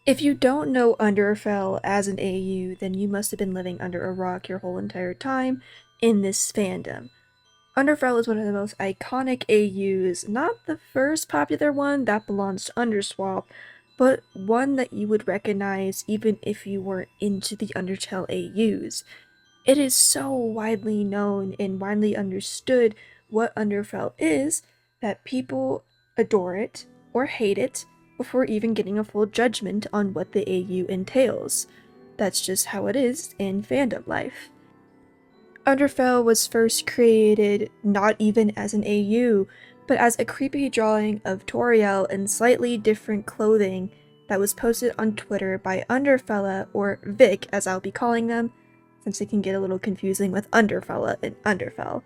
If you don't know Underfell as an AU, then you must have been living under a rock your whole entire time in this fandom. Underfell is one of the most iconic AUs, not the first popular one that belongs to Underswap, but one that you would recognize even if you weren't into the Undertale AUs. It is so widely known and widely understood what Underfell is that people adore it or hate it before even getting a full judgment on what the AU entails. That's just how it is in fandom life. Underfell was first created not even as an AU, but as a creepy drawing of Toriel in slightly different clothing that was posted on Twitter by Underfella, or Vic as I'll be calling them, since it can get a little confusing with Underfella and Underfell.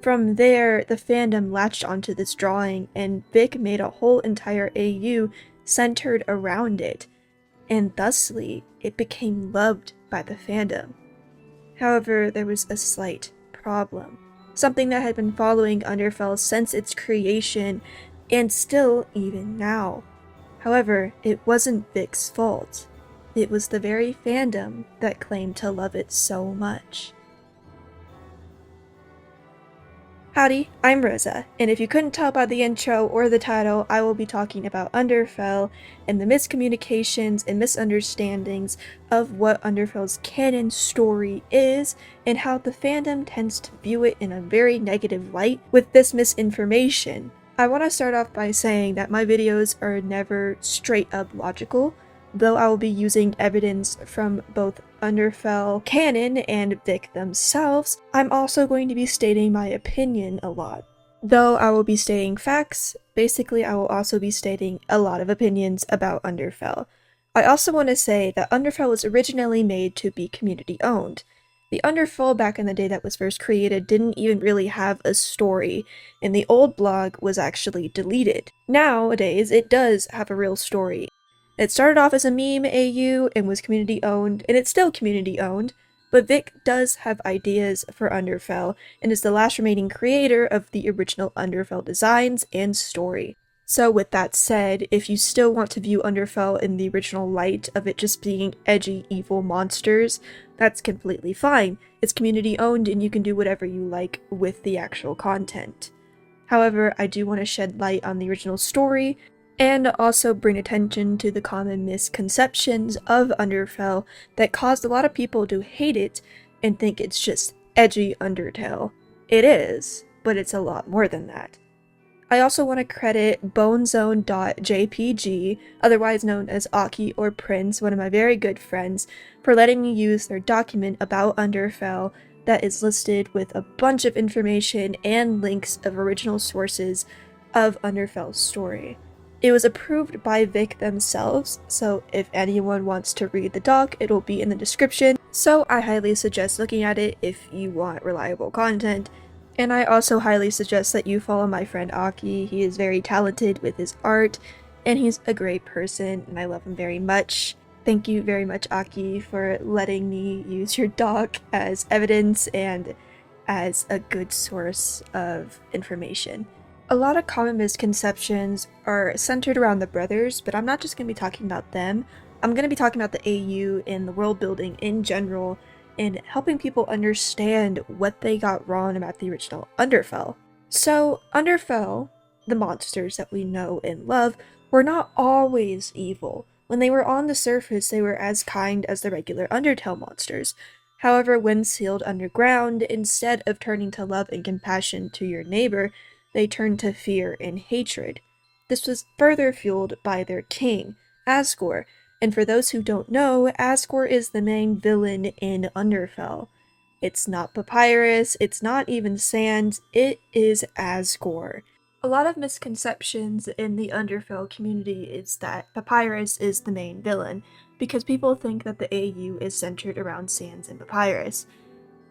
From there, the fandom latched onto this drawing, and Vic made a whole entire AU centered around it, and thusly, it became loved by the fandom. However, there was a slight problem. Something that had been following Underfell since its creation, and still even now. However, it wasn't Vic's fault. It was the very fandom that claimed to love it so much. Howdy, I'm Rosa, and if you couldn't tell by the intro or the title, I will be talking about Underfell and the miscommunications and misunderstandings of what Underfell's canon story is, and how the fandom tends to view it in a very negative light with this misinformation. I want to start off by saying that my videos are never straight up logical, though I will be using evidence from both Underfell canon and Vic themselves. I'm also going to be stating my opinion a lot. Though I will be stating facts, basically I will also be stating a lot of opinions about Underfell. I also want to say that Underfell was originally made to be community owned. The Underfell back in the day that was first created didn't even really have a story, and the old blog was actually deleted. Nowadays, it does have a real story. It started off as a meme AU and was community owned, and it's still community owned, but Vic does have ideas for Underfell and is the last remaining creator of the original Underfell designs and story. So with that said, if you still want to view Underfell in the original light of it just being edgy, evil monsters, that's completely fine. It's community owned and you can do whatever you like with the actual content. However, I do want to shed light on the original story, and also bring attention to the common misconceptions of Underfell that caused a lot of people to hate it and think it's just edgy Undertale. It is, but it's a lot more than that. I also want to credit bonezone.jpg, otherwise known as Aki or Prince, one of my very good friends, for letting me use their document about Underfell that is listed with a bunch of information and links of original sources of Underfell's story. It was approved by Vic themselves, so if anyone wants to read the doc, it'll be in the description, so I highly suggest looking at it if you want reliable content. And I also highly suggest that you follow my friend Aki. He is very talented with his art, and he's a great person, and I love him very much. Thank you very much, Aki, for letting me use your doc as evidence and as a good source of information. A lot of common misconceptions are centered around the brothers, but I'm not just going to be talking about them. I'm going to be talking about the AU and the world building in general, and helping people understand what they got wrong about the original Underfell. So, Underfell, the monsters that we know and love, were not always evil. When they were on the surface, they were as kind as the regular Undertale monsters. However, when sealed underground, instead of turning to love and compassion to your neighbor, they turned to fear and hatred. This was further fueled by their king, Asgore, and for those who don't know, Asgore is the main villain in Underfell. It's not Papyrus, it's not even Sans, it is Asgore. A lot of misconceptions in the Underfell community is that Papyrus is the main villain, because people think that the AU is centered around Sans and Papyrus.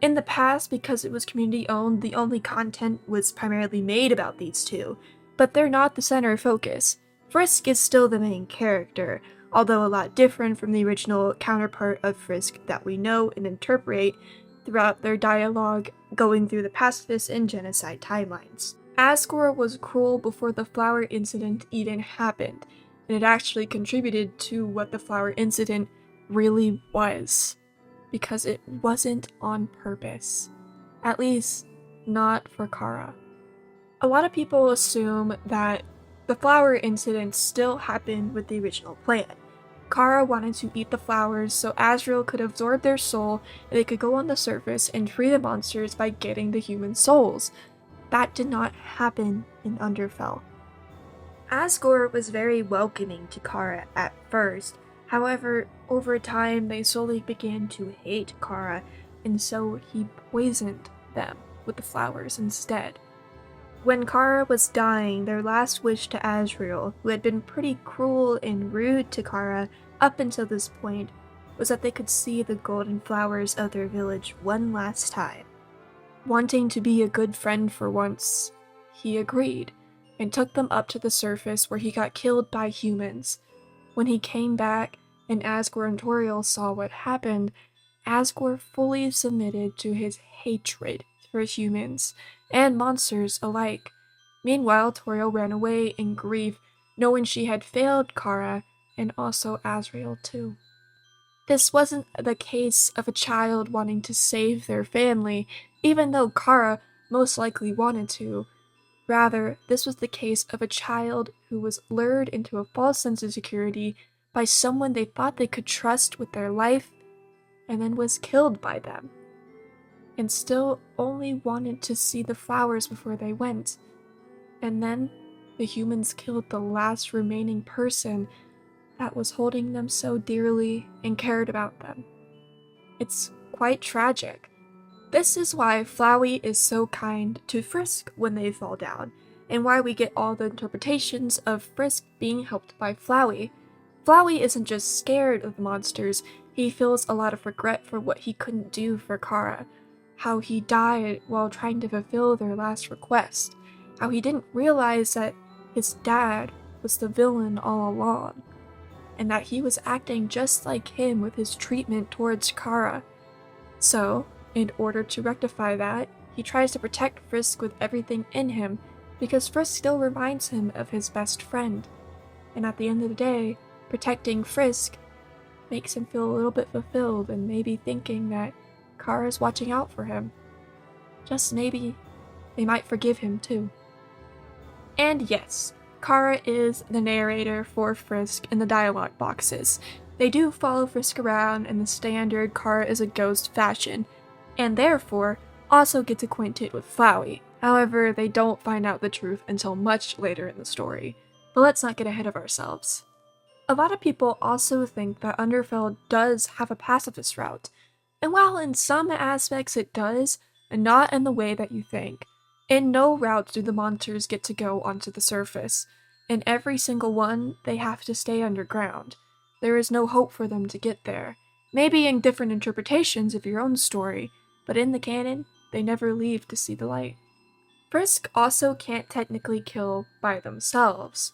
In the past, because it was community owned, the only content was primarily made about these two, but they're not the center focus. Frisk is still the main character, although a lot different from the original counterpart of Frisk that we know and interpret throughout their dialogue going through the pacifist and genocide timelines. Asgore was cruel before the flower incident even happened, and it actually contributed to what the flower incident really was, because it wasn't on purpose. At least, not for Kara. A lot of people assume that the flower incident still happened with the original plan. Kara wanted to eat the flowers so Azrael could absorb their soul and they could go on the surface and free the monsters by getting the human souls. That did not happen in Underfell. Asgore was very welcoming to Kara at first. However, over time they slowly began to hate Kara, and so he poisoned them with the flowers instead. When Kara was dying, their last wish to Azrael, who had been pretty cruel and rude to Kara up until this point, was that they could see the golden flowers of their village one last time. Wanting to be a good friend for once, he agreed, and took them up to the surface where he got killed by humans. When he came back and Asgore and Toriel saw what happened, Asgore fully submitted to his hatred for humans and monsters alike. Meanwhile, Toriel ran away in grief, knowing she had failed Kara and also Azrael too. This wasn't the case of a child wanting to save their family, even though Kara most likely wanted to. Rather, this was the case of a child who was lured into a false sense of security by someone they thought they could trust with their life, and then was killed by them, and still only wanted to see the flowers before they went. And then the humans killed the last remaining person that was holding them so dearly and cared about them. It's quite tragic. This is why Flowey is so kind to Frisk when they fall down, and why we get all the interpretations of Frisk being helped by Flowey. Flowey isn't just scared of the monsters, he feels a lot of regret for what he couldn't do for Kara, how he died while trying to fulfill their last request, how he didn't realize that his dad was the villain all along, and that he was acting just like him with his treatment towards Kara. So, in order to rectify that, he tries to protect Frisk with everything in him, because Frisk still reminds him of his best friend. And at the end of the day, protecting Frisk makes him feel a little bit fulfilled and maybe thinking that Kara's watching out for him. Just maybe they might forgive him too. And yes, Kara is the narrator for Frisk in the dialogue boxes. They do follow Frisk around in the standard Kara is a ghost fashion, and therefore also gets acquainted with Flowey. However, they don't find out the truth until much later in the story. But let's not get ahead of ourselves. A lot of people also think that Underfell does have a pacifist route, and while in some aspects it does, not in the way that you think. In no route do the monsters get to go onto the surface. In every single one, they have to stay underground. There is no hope for them to get there. Maybe in different interpretations of your own story, but in the canon, they never leave to see the light. Frisk also can't technically kill by themselves.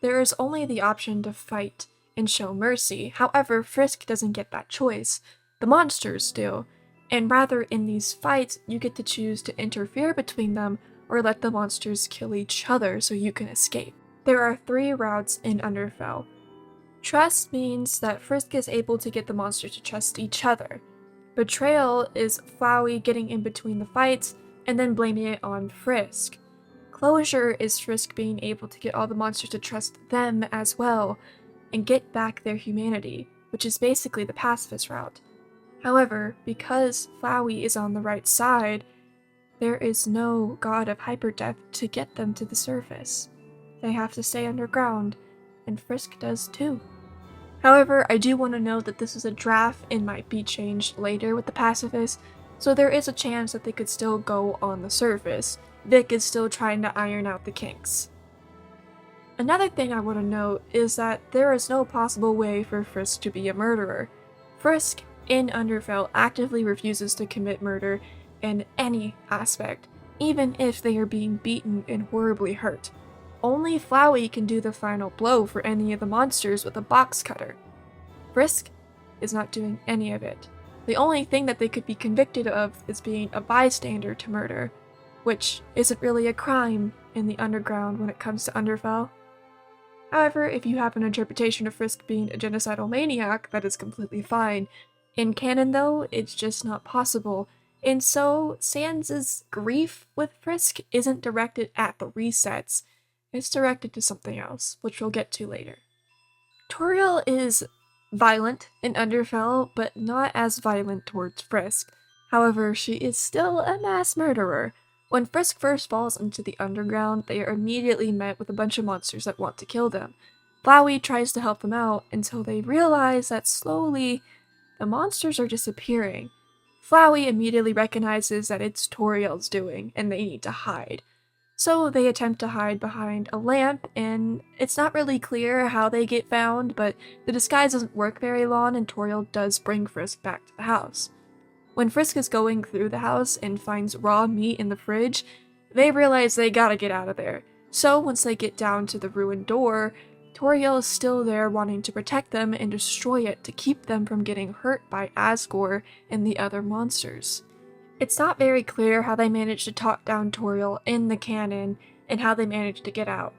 There is only the option to fight and show mercy. However, Frisk doesn't get that choice. The monsters do. And rather, in these fights, you get to choose to interfere between them or let the monsters kill each other so you can escape. There are 3 routes in Underfell. Trust means that Frisk is able to get the monsters to trust each other. Betrayal is Flowey getting in between the fights and then blaming it on Frisk. Closure is Frisk being able to get all the monsters to trust them as well and get back their humanity, which is basically the pacifist route. However, because Flowey is on the right side, there is no god of hyperdeath to get them to the surface. They have to stay underground, and Frisk does too. However, I do want to note that this is a draft and might be changed later with the pacifists, so there is a chance that they could still go on the surface. Vic is still trying to iron out the kinks. Another thing I want to note is that there is no possible way for Frisk to be a murderer. Frisk, in Underfell, actively refuses to commit murder in any aspect, even if they are being beaten and horribly hurt. Only Flowey can do the final blow for any of the monsters with a box cutter. Frisk is not doing any of it. The only thing that they could be convicted of is being a bystander to murder, which isn't really a crime in the underground when it comes to Underfell. However, if you have an interpretation of Frisk being a genocidal maniac, that is completely fine. In canon, though, it's just not possible. And so, Sans' grief with Frisk isn't directed at the resets, it's directed to something else, which we'll get to later. Toriel is violent in Underfell, but not as violent towards Frisk. However, she is still a mass murderer. When Frisk first falls into the underground, they are immediately met with a bunch of monsters that want to kill them. Flowey tries to help them out until they realize that slowly the monsters are disappearing. Flowey immediately recognizes that it's Toriel's doing and they need to hide. So they attempt to hide behind a lamp, and it's not really clear how they get found, but the disguise doesn't work very long and Toriel does bring Frisk back to the house. When Frisk is going through the house and finds raw meat in the fridge, they realize they gotta get out of there. So once they get down to the ruined door, Toriel is still there wanting to protect them and destroy it to keep them from getting hurt by Asgore and the other monsters. It's not very clear how they managed to talk down Toriel in the canon and how they managed to get out.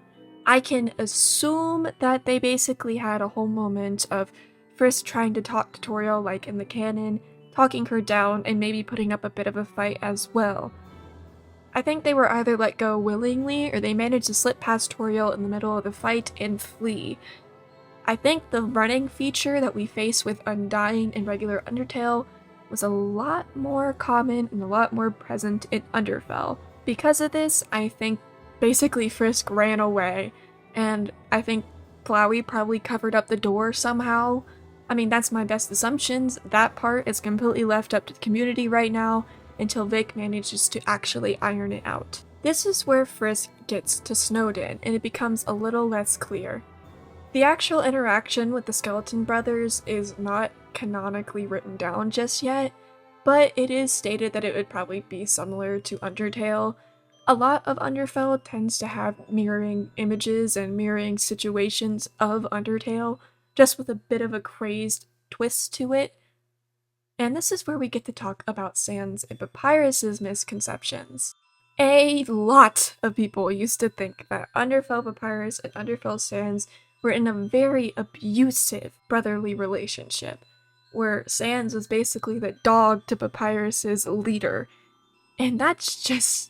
I can assume that they basically had a whole moment of Frisk trying to talk to Toriel like in the canon, talking her down and maybe putting up a bit of a fight as well. I think they were either let go willingly or they managed to slip past Toriel in the middle of the fight and flee. I think the running feature that we face with Undying in regular Undertale was a lot more common and a lot more present in Underfell. Because of this, I think basically Frisk ran away, and I think Flowey probably covered up the door somehow. I mean, that's my best assumptions. That part is completely left up to the community right now until Vic manages to actually iron it out. This is where Frisk gets to Snowdin, and it becomes a little less clear. The actual interaction with the Skeleton Brothers is not canonically written down just yet, but it is stated that it would probably be similar to Undertale. A lot of Underfell tends to have mirroring images and mirroring situations of Undertale, just with a bit of a crazed twist to it. And this is where we get to talk about Sans and Papyrus's misconceptions. A lot of people used to think that Underfell Papyrus and Underfell Sans were in a very abusive brotherly relationship, where Sans was basically the dog to Papyrus's leader. And that's just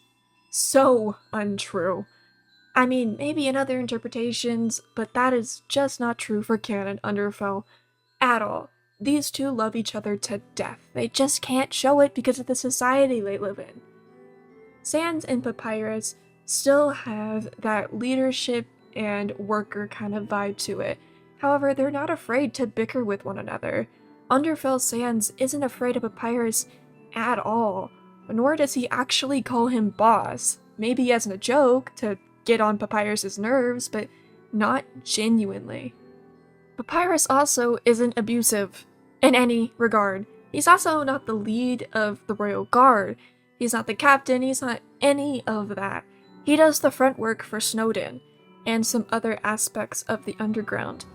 so untrue. I mean, maybe in other interpretations, but that is just not true for canon Underfell at all. These two love each other to death. They just can't show it because of the society they live in. Sans and Papyrus still have that leadership and worker kind of vibe to it. However, they're not afraid to bicker with one another. Underfell Sans isn't afraid of Papyrus at all, nor does he actually call him boss. Maybe as a joke to get on Papyrus's nerves, but not genuinely. Papyrus also isn't abusive in any regard. He's also not the lead of the Royal Guard. He's not the captain, he's not any of that. He does the front work for Snowdin, and some other aspects of the underground.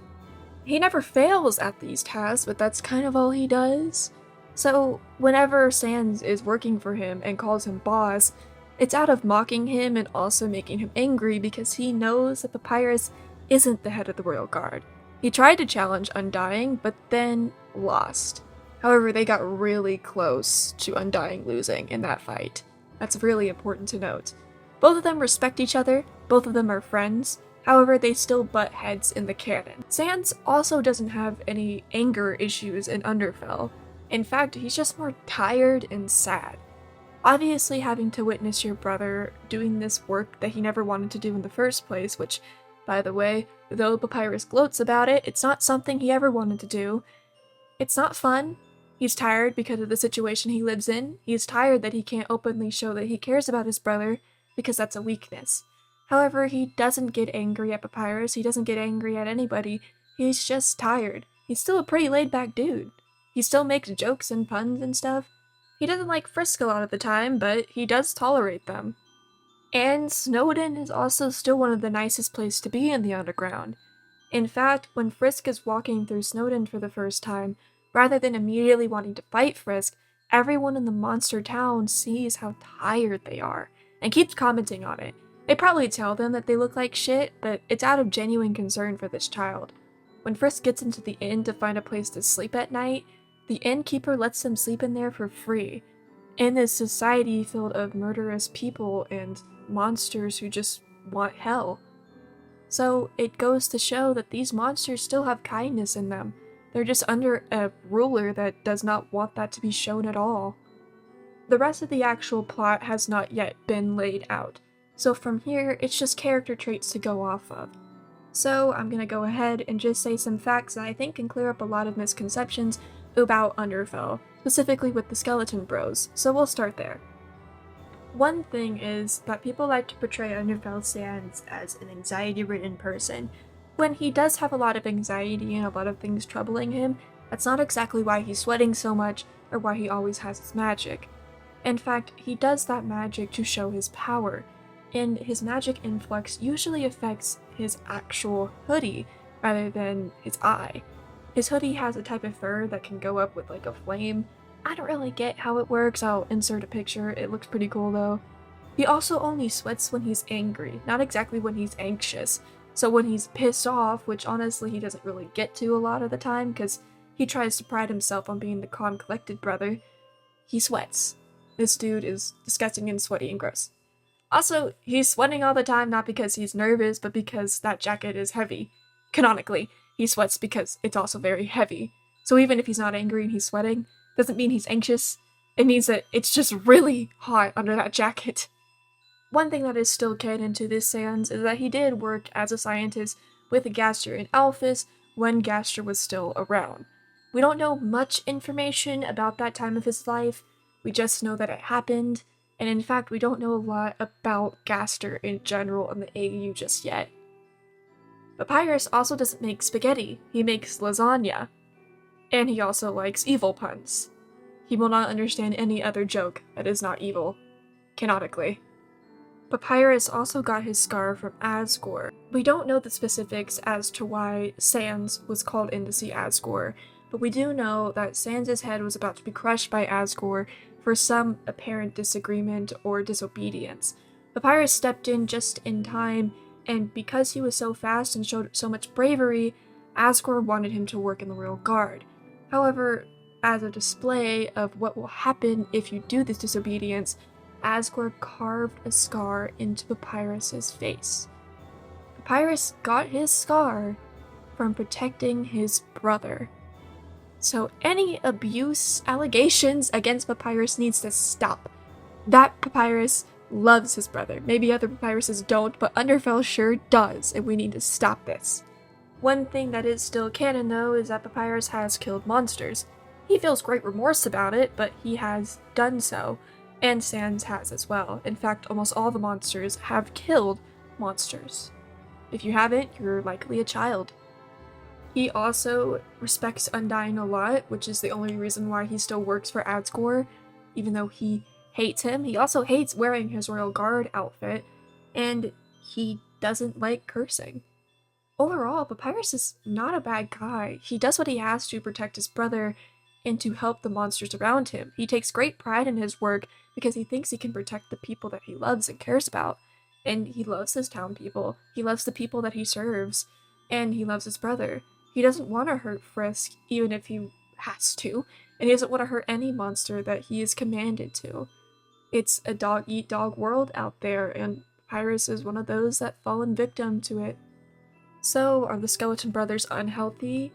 He never fails at these tasks, but that's kind of all he does. So whenever Sans is working for him and calls him boss, it's out of mocking him and also making him angry because he knows that Papyrus isn't the head of the Royal Guard. He tried to challenge Undying, but then lost. However, they got really close to Undying losing in that fight. That's really important to note. Both of them respect each other, both of them are friends, however they still butt heads in the canon. Sans also doesn't have any anger issues in Underfell. In fact, he's just more tired and sad. Obviously having to witness your brother doing this work that he never wanted to do in the first place, which, by the way, though Papyrus gloats about it, it's not something he ever wanted to do. It's not fun. He's tired because of the situation he lives in. He's tired that he can't openly show that he cares about his brother, because that's a weakness. However, he doesn't get angry at Papyrus, he doesn't get angry at anybody, he's just tired. He's still a pretty laid-back dude. He still makes jokes and puns and stuff. He doesn't like Frisk a lot of the time, but he does tolerate them. And Snowdin is also still one of the nicest places to be in the underground. In fact, when Frisk is walking through Snowdin for the first time, rather than immediately wanting to fight Frisk, everyone in the monster town sees how tired they are, and keeps commenting on it. They probably tell them that they look like shit, but it's out of genuine concern for this child. When Frisk gets into the inn to find a place to sleep at night, the innkeeper lets them sleep in there for free. In this society filled of murderous people and monsters who just want hell. So it goes to show that these monsters still have kindness in them. They're just under a ruler that does not want that to be shown at all. The rest of the actual plot has not yet been laid out, so from here it's just character traits to go off of. So I'm gonna go ahead and just say some facts that I think can clear up a lot of misconceptions about Underfell, specifically with the Skeleton Bros, so we'll start there. One thing is that people like to portray Underfell Sans as an anxiety-ridden person. When he does have a lot of anxiety and a lot of things troubling him, that's not exactly why he's sweating so much or why he always has his magic. In fact, he does that magic to show his power, and his magic influx usually affects his actual hoodie rather than his eye. His hoodie has a type of fur that can go up with like a flame. I don't really get how it works, I'll insert a picture, it looks pretty cool though. He also only sweats when he's angry, not exactly when he's anxious. So when he's pissed off, which honestly he doesn't really get to a lot of the time because he tries to pride himself on being the calm, collected brother, he sweats. This dude is disgusting and sweaty and gross. Also, he's sweating all the time not because he's nervous, but because that jacket is heavy. Canonically, he sweats because it's also very heavy. So even if he's not angry and he's sweating, doesn't mean he's anxious. It means that it's just really hot under that jacket. One thing that is still canon to this Sans is that he did work as a scientist with Gaster and Alphys when Gaster was still around. We don't know much information about that time of his life, we just know that it happened, and in fact we don't know a lot about Gaster in general in the AU just yet. Papyrus also doesn't make spaghetti, he makes lasagna. And he also likes evil puns. He will not understand any other joke that is not evil, canonically. Papyrus also got his scar from Asgore. We don't know the specifics as to why Sans was called in to see Asgore, but we do know that Sans' head was about to be crushed by Asgore for some apparent disagreement or disobedience. Papyrus stepped in just in time, and because he was so fast and showed so much bravery, Asgore wanted him to work in the Royal Guard. However, as a display of what will happen if you do this disobedience, Asgore carved a scar into Papyrus's face. Papyrus got his scar from protecting his brother. So any abuse allegations against Papyrus needs to stop. That Papyrus loves his brother. Maybe other Papyruses don't, but Underfell sure does, and we need to stop this. One thing that is still canon though is that Papyrus has killed monsters. He feels great remorse about it, but he has done so, and Sans has as well. In fact, almost all the monsters have killed monsters. If you haven't, you're likely a child. He also respects Undying a lot, which is the only reason why he still works for Asgore, even though he hates him. He also hates wearing his Royal Guard outfit, and he doesn't like cursing. Overall, Papyrus is not a bad guy. He does what he has to protect his brother and to help the monsters around him. He takes great pride in his work because he thinks he can protect the people that he loves and cares about. And he loves his town people, he loves the people that he serves, and he loves his brother. He doesn't want to hurt Frisk, even if he has to, and he doesn't want to hurt any monster that he is commanded to. It's a dog-eat-dog world out there, and Papyrus is one of those that fallen victim to it. So, are the Skeleton Brothers unhealthy?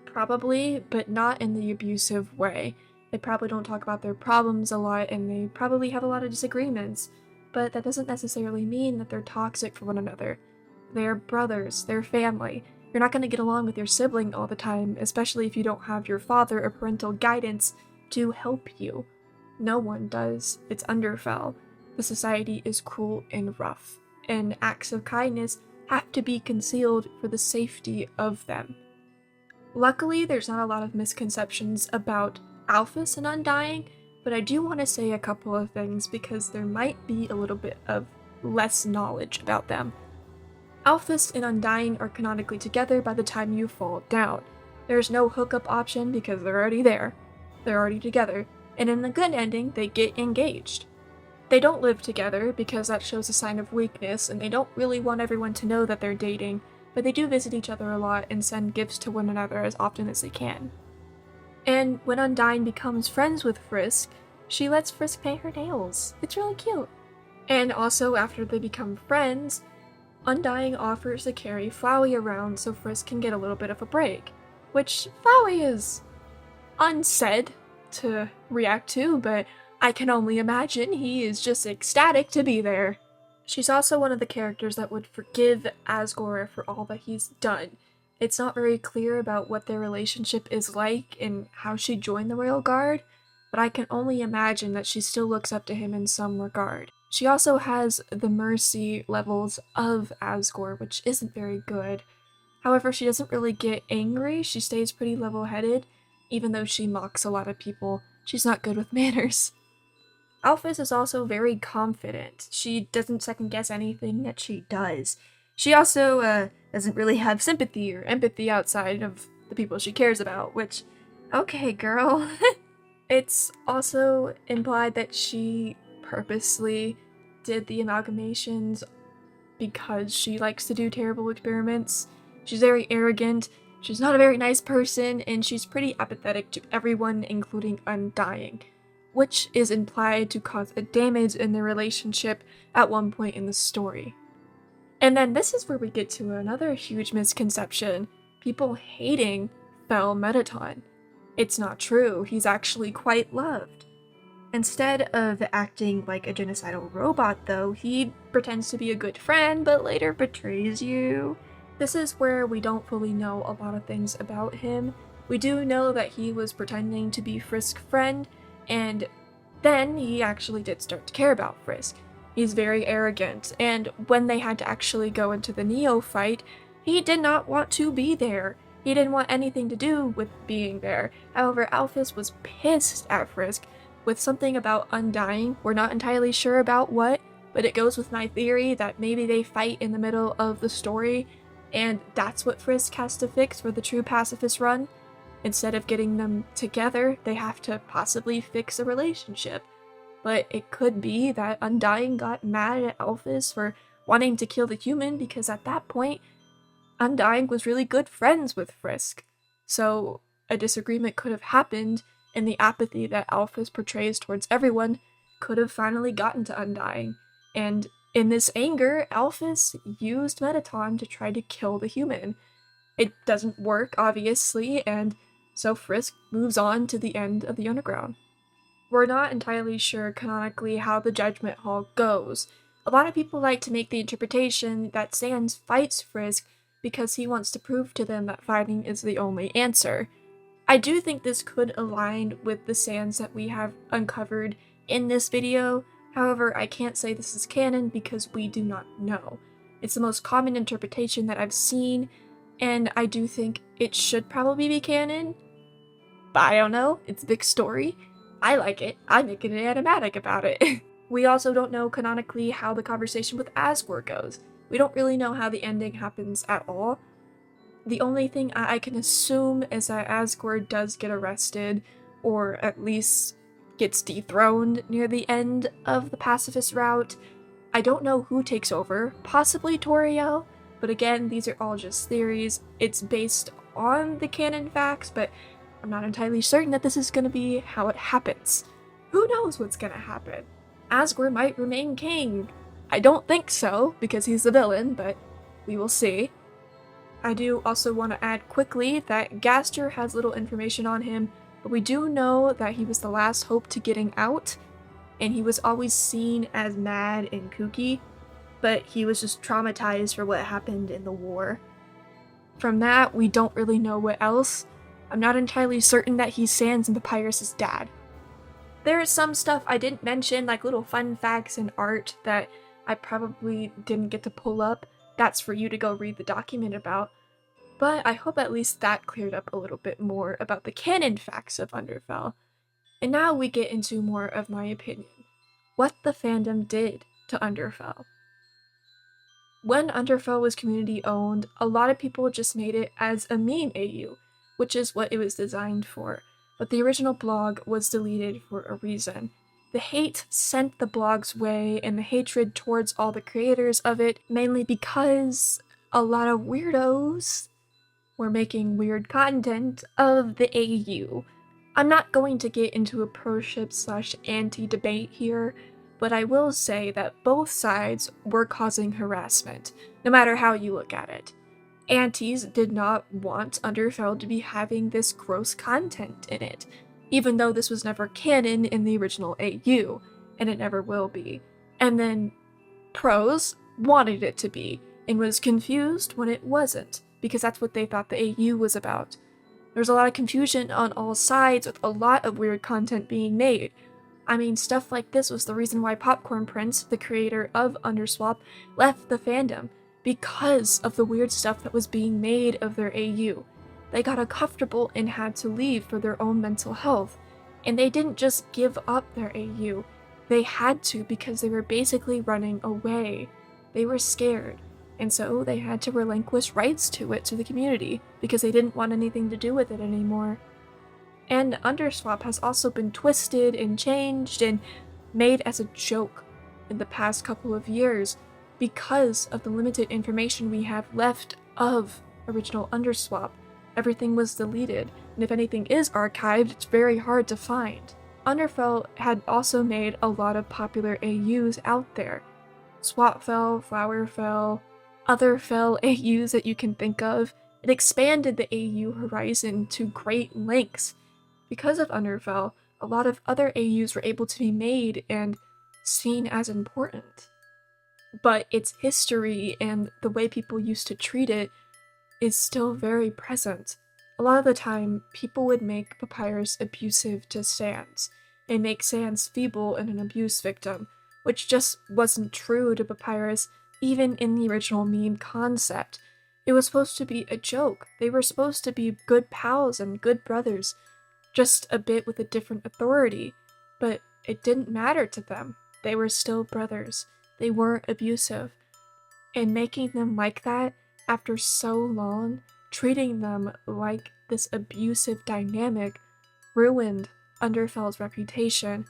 Probably, but not in the abusive way. They probably don't talk about their problems a lot, and they probably have a lot of disagreements, but that doesn't necessarily mean that they're toxic for one another. They're brothers, they're family. You're not going to get along with your sibling all the time, especially if you don't have your father or parental guidance to help you. No one does. It's Underfell. The society is cruel and rough, and acts of kindness have to be concealed for the safety of them. Luckily, there's not a lot of misconceptions about Alphys and Undying, but I do want to say a couple of things because there might be a little bit of less knowledge about them. Alphys and Undying are canonically together by the time you fall down. There's no hookup option because they're already there. They're already together, and in the good ending, they get engaged. They don't live together because that shows a sign of weakness, and they don't really want everyone to know that they're dating, but they do visit each other a lot and send gifts to one another as often as they can. And when Undyne becomes friends with Frisk, she lets Frisk paint her nails. It's really cute. And also, after they become friends, Undyne offers to carry Flowey around so Frisk can get a little bit of a break, which Flowey is unsaid to react to, but I can only imagine he is just ecstatic to be there. She's also one of the characters that would forgive Asgore for all that he's done. It's not very clear about what their relationship is like and how she joined the Royal Guard, but I can only imagine that she still looks up to him in some regard. She also has the mercy levels of Asgore, which isn't very good. However, she doesn't really get angry, she stays pretty level-headed, even though she mocks a lot of people. She's not good with manners. Alphys is also very confident. She doesn't second-guess anything that she does. She also doesn't really have sympathy or empathy outside of the people she cares about, which, okay, girl. It's also implied that she purposely did the amalgamations because she likes to do terrible experiments. She's very arrogant, she's not a very nice person, and she's pretty apathetic to everyone, including Undyne, which is implied to cause a damage in their relationship at one point in the story. And then this is where we get to another huge misconception, people hating Fel Metaton. It's not true, he's actually quite loved. Instead of acting like a genocidal robot, though, he pretends to be a good friend, but later betrays you. This is where we don't fully know a lot of things about him. We do know that he was pretending to be Frisk's friend, and then he actually did start to care about Frisk. He's very arrogant, and when they had to actually go into the Neo fight, he did not want to be there. He didn't want anything to do with being there. However, Alphys was pissed at Frisk with something about Undyne. We're not entirely sure about what, but it goes with my theory that maybe they fight in the middle of the story, and that's what Frisk has to fix for the true pacifist run. Instead of getting them together, they have to possibly fix a relationship. But it could be that Undyne got mad at Alphys for wanting to kill the human, because at that point, Undyne was really good friends with Frisk. So a disagreement could have happened, and the apathy that Alphys portrays towards everyone could have finally gotten to Undyne. And in this anger, Alphys used Metaton to try to kill the human. It doesn't work, obviously, and so Frisk moves on to the end of the Underground. We're not entirely sure canonically how the Judgment Hall goes. A lot of people like to make the interpretation that Sans fights Frisk because he wants to prove to them that fighting is the only answer. I do think this could align with the Sans that we have uncovered in this video, however, I can't say this is canon because we do not know. It's the most common interpretation that I've seen, and I do think it should probably be canon, but I don't know, it's a big story. I like it, I'm making an animatic about it. We also don't know canonically how the conversation with Asgore goes. We don't really know how the ending happens at all. The only thing I can assume is that Asgore does get arrested, or at least gets dethroned near the end of the pacifist route. I don't know who takes over, possibly Toriel, but again, these are all just theories. It's based on the canon facts, but I'm not entirely certain that this is going to be how it happens. Who knows what's going to happen? Asgore might remain king. I don't think so, because he's the villain, but we will see. I do also want to add quickly that Gaster has little information on him, but we do know that he was the last hope to getting out, and he was always seen as mad and kooky, but he was just traumatized for what happened in the war. From that, we don't really know what else. I'm not entirely certain that he's Sans and Papyrus's dad. There is some stuff I didn't mention, like little fun facts and art that I probably didn't get to pull up. That's for you to go read the document about. But I hope at least that cleared up a little bit more about the canon facts of Underfell. And now we get into more of my opinion. What the fandom did to Underfell. When Underfell was community owned, a lot of people just made it as a meme AU, which is what it was designed for. But the original blog was deleted for a reason. The hate sent the blog's way, and the hatred towards all the creators of it, mainly because a lot of weirdos were making weird content of the AU. I'm not going to get into a pro-ship / anti-debate here, but I will say that both sides were causing harassment, no matter how you look at it. Antis did not want Underfell to be having this gross content in it, even though this was never canon in the original AU, and it never will be. And then pros wanted it to be, and was confused when it wasn't, because that's what they thought the AU was about. There's a lot of confusion on all sides with a lot of weird content being made. I mean, stuff like this was the reason why Popcorn Prince, the creator of Underswap, left the fandom, because of the weird stuff that was being made of their AU. They got uncomfortable and had to leave for their own mental health. And they didn't just give up their AU, they had to because they were basically running away. They were scared, and so they had to relinquish rights to it to the community because they didn't want anything to do with it anymore. And Underswap has also been twisted and changed and made as a joke in the past couple of years because of the limited information we have left of original Underswap. Everything was deleted, and if anything is archived, it's very hard to find. Underfell had also made a lot of popular AUs out there. Swapfell, Flowerfell, other Fell AUs that you can think of. It expanded the AU horizon to great lengths. Because of Underfell, a lot of other AUs were able to be made and seen as important. But its history and the way people used to treat it is still very present. A lot of the time, people would make Papyrus abusive to Sans, and make Sans feeble and an abuse victim, which just wasn't true to Papyrus even in the original meme concept. It was supposed to be a joke. They were supposed to be good pals and good brothers, just a bit with a different authority, but it didn't matter to them. They were still brothers. They weren't abusive. And making them like that after so long, treating them like this abusive dynamic, ruined Underfell's reputation.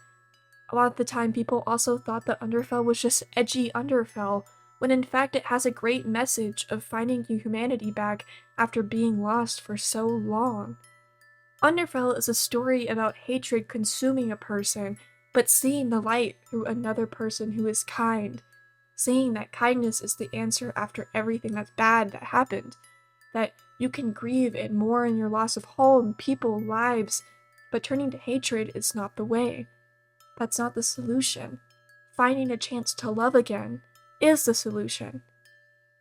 A lot of the time, people also thought that Underfell was just edgy Underfell, when in fact it has a great message of finding your humanity back after being lost for so long. Underfell is a story about hatred consuming a person, but seeing the light through another person who is kind. Seeing that kindness is the answer after everything that's bad that happened. That you can grieve and mourn your loss of home, people, lives, but turning to hatred is not the way. That's not the solution. Finding a chance to love again is the solution.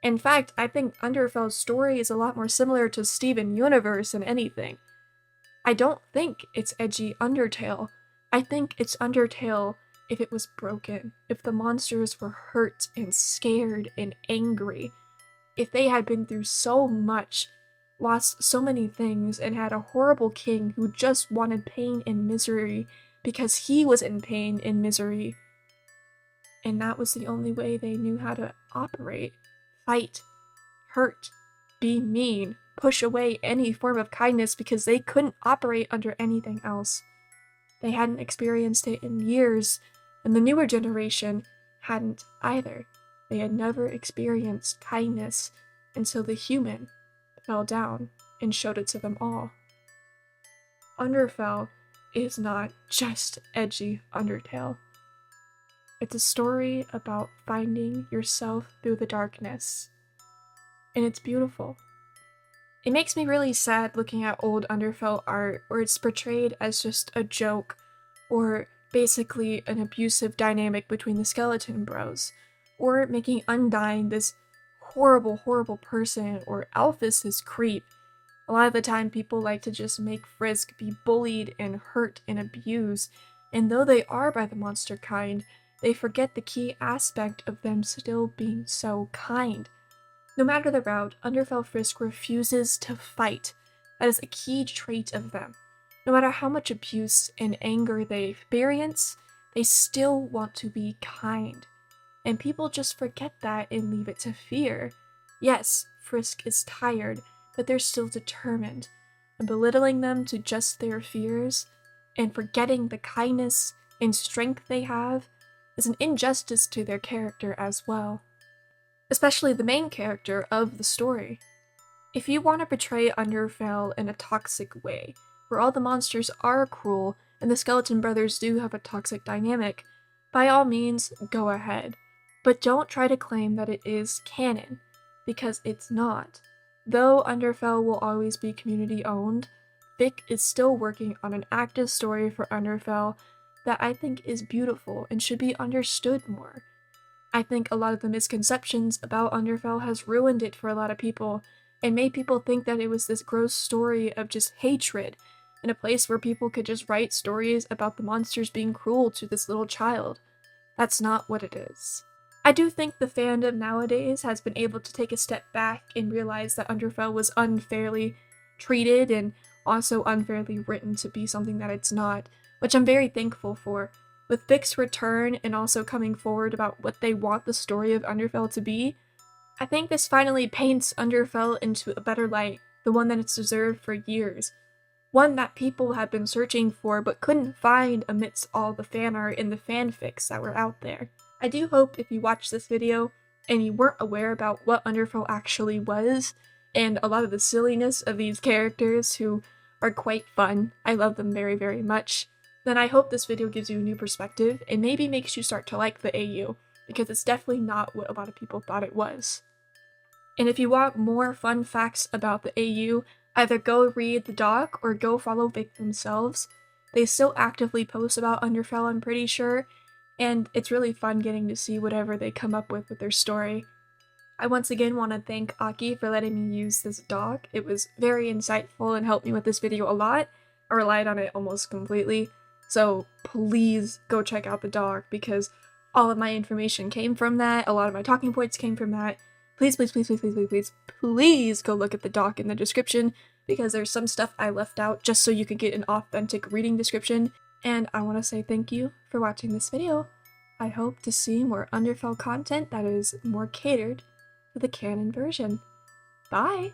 In fact, I think Underfell's story is a lot more similar to Steven Universe than anything. I don't think it's edgy Undertale. I think it's Undertale if it was broken, if the monsters were hurt and scared and angry, if they had been through so much, lost so many things, and had a horrible king who just wanted pain and misery because he was in pain and misery, and that was the only way they knew how to operate. Fight, hurt, be mean, push away any form of kindness because they couldn't operate under anything else. They hadn't experienced it in years, and the newer generation hadn't either. They had never experienced kindness until the human fell down and showed it to them all. Underfell is not just edgy Undertale. It's a story about finding yourself through the darkness, and it's beautiful. It makes me really sad looking at old Underfell art where it's portrayed as just a joke, or basically an abusive dynamic between the skeleton bros, or making Undyne this horrible, horrible person, or Alphys this creep. A lot of the time people like to just make Frisk be bullied and hurt and abused, and though they are by the monster kind, they forget the key aspect of them still being so kind. No matter the route, Underfell Frisk refuses to fight. That is a key trait of them. No matter how much abuse and anger they experience, they still want to be kind. And people just forget that and leave it to fear. Yes, Frisk is tired, but they're still determined. And belittling them to just their fears, and forgetting the kindness and strength they have is an injustice to their character as well, especially the main character of the story. If you want to portray Underfell in a toxic way, where all the monsters are cruel and the Skeleton Brothers do have a toxic dynamic, by all means, go ahead. But don't try to claim that it is canon, because it's not. Though Underfell will always be community owned, Vic is still working on an active story for Underfell that I think is beautiful and should be understood more. I think a lot of the misconceptions about Underfell has ruined it for a lot of people, and made people think that it was this gross story of just hatred, in a place where people could just write stories about the monsters being cruel to this little child. That's not what it is. I do think the fandom nowadays has been able to take a step back and realize that Underfell was unfairly treated and also unfairly written to be something that it's not, which I'm very thankful for. With Vic's return and also coming forward about what they want the story of Underfell to be, I think this finally paints Underfell into a better light, the one that it's deserved for years. One that people have been searching for but couldn't find amidst all the fan art and the fanfics that were out there. I do hope if you watch this video and you weren't aware about what Underfell actually was, and a lot of the silliness of these characters who are quite fun, I love them very, very much, then I hope this video gives you a new perspective and maybe makes you start to like the AU, because it's definitely not what a lot of people thought it was. And if you want more fun facts about the AU, either go read the doc or go follow Vic themselves. They still actively post about Underfell, I'm pretty sure, and it's really fun getting to see whatever they come up with their story. I once again want to thank Aki for letting me use this doc. It was very insightful and helped me with this video a lot. I relied on it almost completely, so please go check out the doc because all of my information came from that, a lot of my talking points came from that. Please, please, please, please, please, please, please, please go look at the doc in the description because there's some stuff I left out just so you could get an authentic reading description. And I want to say thank you for watching this video. I hope to see more Underfell content that is more catered to the canon version. Bye!